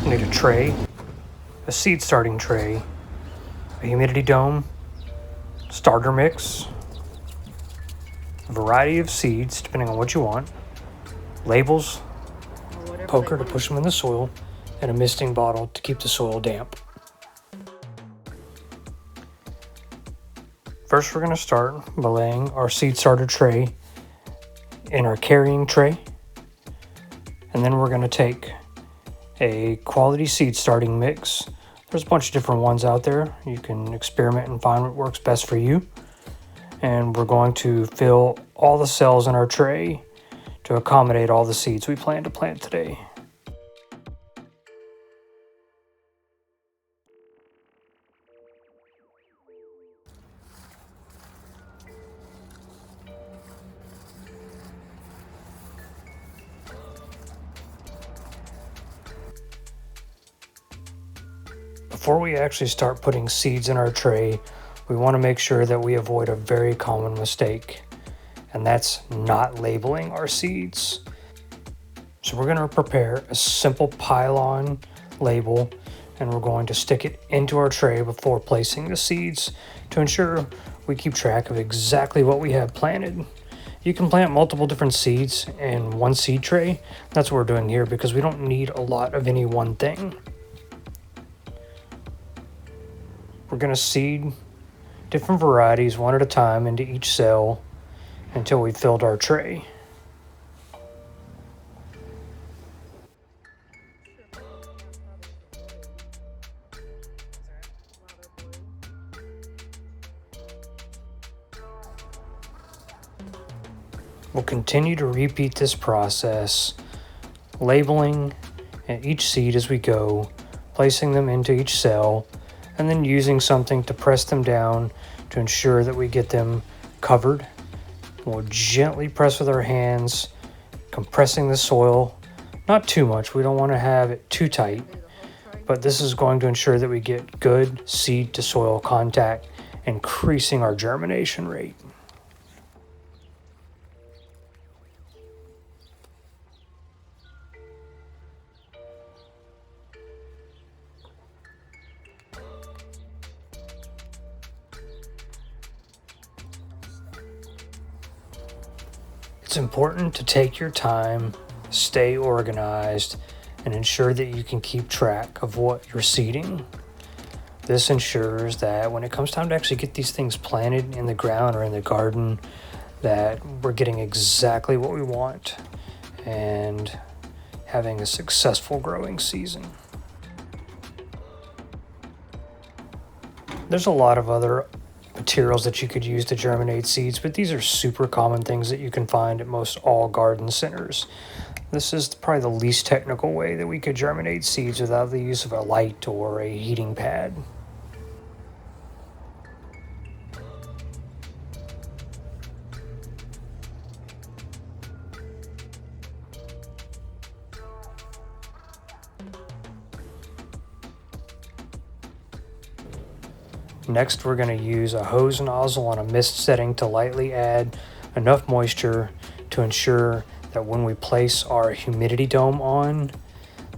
We'll need a tray, a seed starting tray, a humidity dome, starter mix, a variety of seeds depending on what you want, labels, poker to push them in the soil, and a misting bottle to keep the soil damp. First, we're going to start by laying our seed starter tray in our carrying tray, and then we're going to take a quality seed starting mix. There's a bunch of different ones out there. You can experiment and find what works best for you. And we're going to fill all the cells in our tray to accommodate all the seeds we plan to plant today. Before we actually start putting seeds in our tray, we want to make sure that we avoid a very common mistake, and that's not labeling our seeds. So we're going to prepare a simple pylon label, and we're going to stick it into our tray before placing the seeds to ensure we keep track of exactly what we have planted. You can plant multiple different seeds in one seed tray. That's what we're doing here because we don't need a lot of any one thing. We're going to seed different varieties one at a time into each cell until we filled our tray. We'll continue to repeat this process, labeling each seed as we go, placing them into each cell, and then using something to press them down to ensure that we get them covered. We'll gently press with our hands, compressing the soil, not too much. We don't want to have it too tight, but this is going to ensure that we get good seed to soil contact, increasing our germination rate. It's important to take your time, stay organized, and ensure that you can keep track of what you're seeding. This ensures that when it comes time to actually get these things planted in the ground or in the garden, that we're getting exactly what we want and having a successful growing season. There's a lot of other materials that you could use to germinate seeds, but these are super common things that you can find at most all garden centers. This is probably the least technical way that we could germinate seeds without the use of a light or a heating pad. Next, we're going to use a hose nozzle on a mist setting to lightly add enough moisture to ensure that when we place our humidity dome on,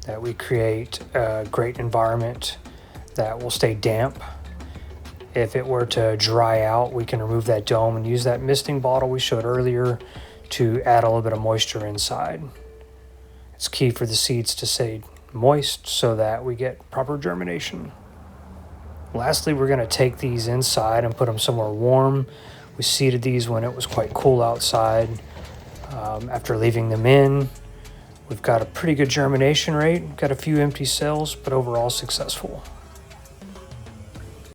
that we create a great environment that will stay damp. If it were to dry out, we can remove that dome and use that misting bottle we showed earlier to add a little bit of moisture inside. It's key for the seeds to stay moist so that we get proper germination. Lastly, we're going to take these inside and put them somewhere warm. We seeded these when it was quite cool outside. After leaving them in, we've got a pretty good germination rate. We've got a few empty cells, but overall successful.